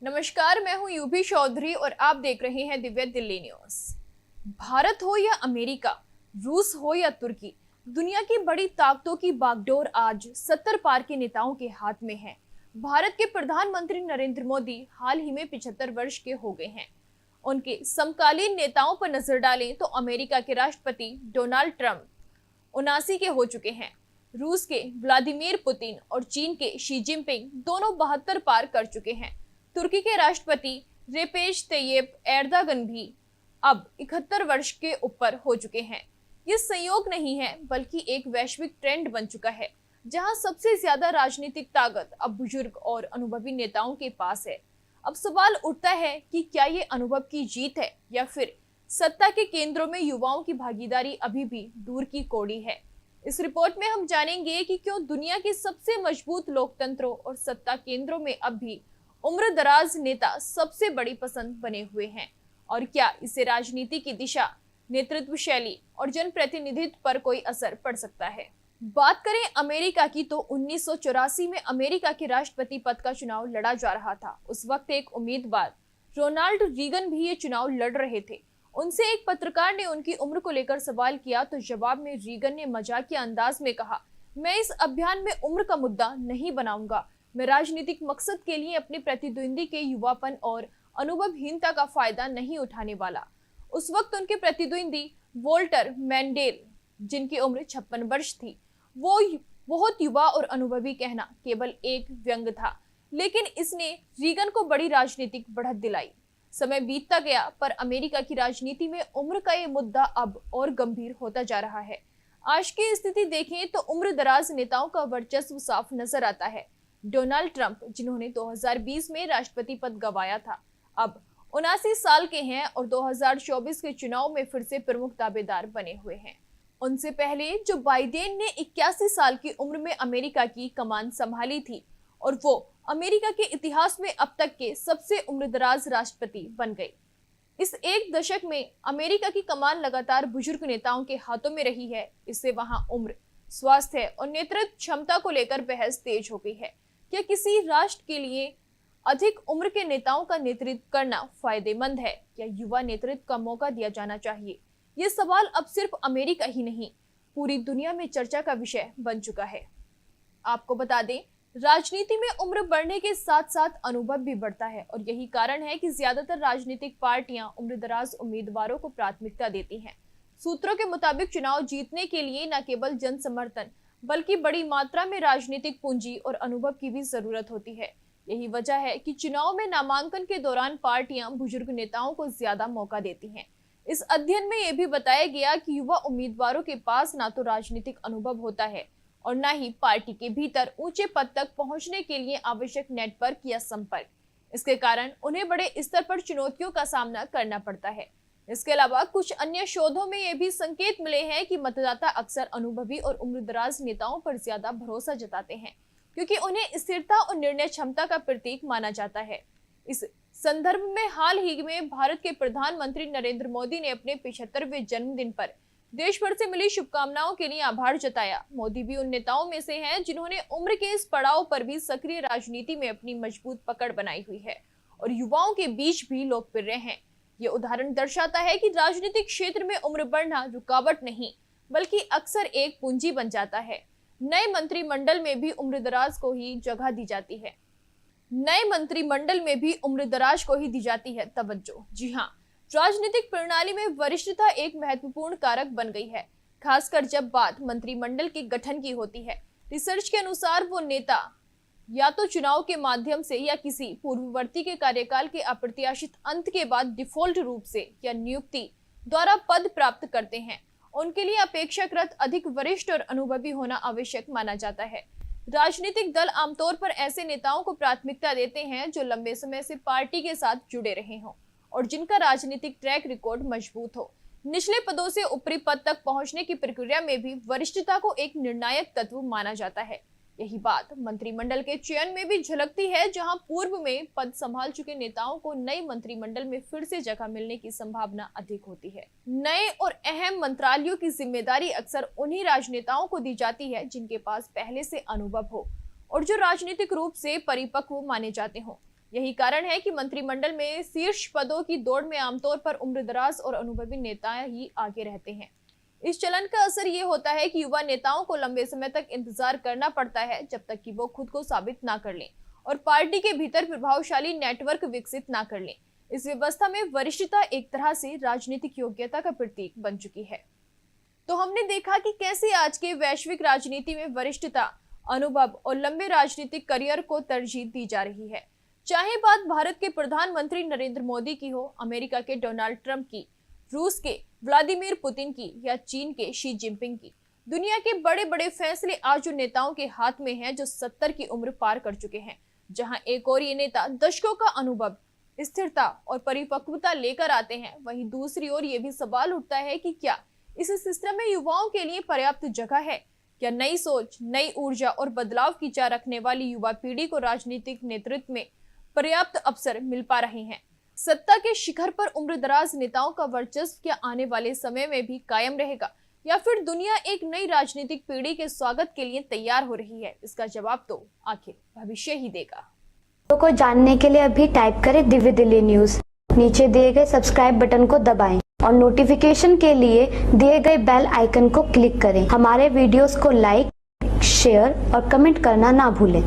नमस्कार, मैं हूं यूभी चौधरी और आप देख रहे हैं दिव्य दिल्ली न्यूज। भारत हो या अमेरिका, रूस हो या तुर्की, दुनिया की बड़ी ताकतों की बागडोर आज 70 पार के नेताओं के हाथ में है। भारत के प्रधानमंत्री नरेंद्र मोदी हाल ही में 75 वर्ष के हो गए हैं। उनके समकालीन नेताओं पर नजर डालें तो अमेरिका के राष्ट्रपति डोनाल्ड ट्रंप 79 के हो चुके हैं। रूस के व्लादिमीर पुतिन और चीन के शी जिनपिंग दोनों 72 पार कर चुके हैं। तुर्की के राष्ट्रपति रेपेश तैयब एर्दोगन भी अब 71 वर्ष के ऊपर हो चुके हैं। ये संयोग नहीं है बल्कि एक वैश्विक ट्रेंड बन चुका है, जहां सबसे ज्यादा राजनीतिक ताकत अब बुजुर्ग और अनुभवी नेताओं के पास है। अब सवाल उठता है कि क्या ये अनुभव की जीत है या फिर सत्ता के केंद्रों में युवाओं की भागीदारी अभी भी दूर की कौड़ी है। इस रिपोर्ट में हम जानेंगे कि क्यों दुनिया के सबसे मजबूत लोकतंत्रों और सत्ता केंद्रों में अब भी उम्रदराज नेता सबसे बड़ी पसंद बने हुए हैं, और क्या इससे राजनीति की दिशा, नेतृत्व शैली और जनप्रतिनिधित्व पर कोई असर पड़ सकता है। बात करें अमेरिका की तो 1984 में अमेरिका के राष्ट्रपति पद का चुनाव लड़ा जा रहा था। उस वक्त एक उम्मीदवार रोनाल्ड रीगन भी ये चुनाव लड़ रहे थे। उनसे एक पत्रकार ने उनकी उम्र को लेकर सवाल किया तो जवाब में रीगन ने मजाकिया अंदाज में कहा, मैं इस अभियान में उम्र का मुद्दा नहीं बनाऊंगा। मैं राजनीतिक मकसद के लिए अपने प्रतिद्वंदी के युवापन और अनुभवहीनता का फायदा नहीं उठाने वाला। उस वक्त उनके प्रतिद्वंदी वोल्टर मैंडेल, जिनकी उम्र 56 वर्ष थी, वो बहुत युवा और अनुभवी कहना केवल एक व्यंग था, लेकिन इसने रीगन को बड़ी राजनीतिक बढ़त दिलाई। समय बीतता गया पर अमेरिका की राजनीति में उम्र का ये मुद्दा अब और गंभीर होता जा रहा है। आज की स्थिति देखें तो उम्रदराज नेताओं का वर्चस्व साफ नजर आता है। डोनाल्ड ट्रंप, जिन्होंने 2020 में राष्ट्रपति पद गंवाया था, अब 79 साल के हैं और 2024 के चुनाव में फिर से प्रमुख दावेदार बने हुए हैं। उनसे पहले जो बाइडेन ने 81 साल की उम्र में अमेरिका की कमान संभाली थी और वो अमेरिका के इतिहास में अब तक के सबसे उम्रदराज राष्ट्रपति बन गए। इस एक दशक में अमेरिका की कमान लगातार बुजुर्ग नेताओं के हाथों में रही है। इससे वहां उम्र, स्वास्थ्य और नेतृत्व क्षमता को लेकर बहस तेज हो गई है। क्या किसी राष्ट्र के लिए अधिक उम्र के नेताओं का नेतृत्व करना फायदेमंद है या युवा नेतृत्व का मौका दिया जाना चाहिए? ये सवाल अब सिर्फ अमेरिका ही नहीं, पूरी दुनिया में चर्चा का विषय बन चुका है। आपको बता दें, राजनीति में उम्र बढ़ने के साथ साथ अनुभव भी बढ़ता है और यही कारण है कि ज्यादातर राजनीतिक पार्टियां उम्रदराज उम्मीदवारों को प्राथमिकता देती हैं। सूत्रों के मुताबिक चुनाव जीतने के लिए न केवल जन समर्थन बल्कि बड़ी मात्रा में राजनीतिक पूंजी और अनुभव की भी जरूरत होती है। यही वजह है कि चुनाव में नामांकन के दौरान पार्टियां बुजुर्ग नेताओं को ज्यादा मौका देती हैं। इस अध्ययन में यह भी बताया गया कि युवा उम्मीदवारों के पास ना तो राजनीतिक अनुभव होता है और न ही पार्टी के भीतर ऊंचे पद तक पहुंचने के लिए आवश्यक नेटवर्क या संपर्क। इसके कारण उन्हें बड़े स्तर पर चुनौतियों का सामना करना पड़ता है। इसके अलावा कुछ अन्य शोधों में ये भी संकेत मिले हैं कि मतदाता अक्सर अनुभवी और उम्रदराज नेताओं पर ज्यादा भरोसा जताते हैं, क्योंकि उन्हें स्थिरता और निर्णय क्षमता का प्रतीक माना जाता है। इस संदर्भ में हाल ही में भारत के प्रधानमंत्री नरेंद्र मोदी ने अपने 75वें जन्मदिन पर देश भर से मिली शुभकामनाओं के लिए आभार जताया। मोदी भी उन नेताओं में से हैं जिन्होंने उम्र के इस पड़ाव पर भी सक्रिय राजनीति में अपनी मजबूत पकड़ बनाई हुई है और युवाओं के बीच भी लोकप्रिय हैं। ये उदाहरण दर्शाता है कि राजनीतिक क्षेत्र में उम्र बढ़ना रुकावट नहीं बल्कि अक्सर एक पूंजी बन जाता है। नए मंत्रिमंडल में भी उम्रदराज को ही जगह दी जाती है। नए मंत्रिमंडल में भी उम्रदराज को ही दी जाती है तवज्जो। जी हाँ, राजनीतिक प्रणाली में वरिष्ठता एक महत्वपूर्ण कारक बन गई है, खासकर जब बात मंत्रिमंडल के गठन की होती है। रिसर्च के अनुसार वो नेता या तो चुनाव के माध्यम से या किसी पूर्ववर्ती के कार्यकाल के अप्रत्याशित अंत के बाद डिफॉल्ट रूप से या नियुक्ति द्वारा पद प्राप्त करते हैं। उनके लिए अपेक्षाकृत अधिक वरिष्ठ और अनुभवी होना आवश्यक माना जाता है। राजनीतिक दल आमतौर पर ऐसे नेताओं को प्राथमिकता देते हैं जो लंबे समय से पार्टी के साथ जुड़े रहे हों और जिनका राजनीतिक ट्रैक रिकॉर्ड मजबूत हो। निचले पदों से ऊपरी पद तक पहुंचने की प्रक्रिया में भी वरिष्ठता को एक निर्णायक तत्व माना जाता है। यही बात मंत्रिमंडल के चयन में भी झलकती है, जहां पूर्व में पद संभाल चुके नेताओं को नए मंत्रिमंडल में फिर से जगह मिलने की संभावना अधिक होती है। नए और अहम मंत्रालयों की जिम्मेदारी अक्सर उन्हीं राजनेताओं को दी जाती है जिनके पास पहले से अनुभव हो और जो राजनीतिक रूप से परिपक्व माने जाते हों। यही कारण है कि मंत्रिमंडल में शीर्ष पदों की दौड़ में आमतौर पर उम्रदराज और अनुभवी नेता ही आगे रहते हैं। इस चलन का असर ये होता है कि युवा नेताओं को लंबे समय तक इंतजार करना पड़ता है, जब तक कि वो खुद को साबित ना कर लें और पार्टी के भीतर प्रभावशाली नेटवर्क विकसित ना कर लें। इस व्यवस्था में वरिष्ठता एक तरह से राजनीतिक योग्यता का प्रतीक बन चुकी है। तो हमने देखा कि कैसे आज के वैश्विक राजनीति में वरिष्ठता, अनुभव और लंबे राजनीतिक करियर को तरजीह दी जा रही है। चाहे बात भारत के प्रधानमंत्री नरेंद्र मोदी की हो, अमेरिका के डोनाल्ड ट्रंप की, रूस के व्लादिमीर पुतिन की या चीन के शी जिनपिंग की। दुनिया के बड़े बड़े फैसले आज उन नेताओं के हाथ में हैं जो 70 की उम्र पार कर चुके हैं। जहां एक और ये नेता दशकों का अनुभव, स्थिरता और परिपक्वता लेकर आते हैं, वहीं दूसरी ओर ये भी सवाल उठता है कि क्या इस सिस्टम में युवाओं के लिए पर्याप्त जगह है? क्या नई सोच, नई ऊर्जा और बदलाव की चाह रखने वाली युवा पीढ़ी को राजनीतिक नेतृत्व में पर्याप्त अवसर मिल पा रहे हैं? सत्ता के शिखर पर उम्रदराज नेताओं का वर्चस्व क्या आने वाले समय में भी कायम रहेगा, या फिर दुनिया एक नई राजनीतिक पीढ़ी के स्वागत के लिए तैयार हो रही है? इसका जवाब तो आखिर भविष्य ही देगा। को जानने के लिए अभी टाइप करें दिव्य दिल्ली न्यूज। नीचे दिए गए सब्सक्राइब बटन को दबाएं और नोटिफिकेशन के लिए दिए गए बेल आइकन को क्लिक करें। हमारे वीडियोस को लाइक, शेयर और कमेंट करना ना भूलें।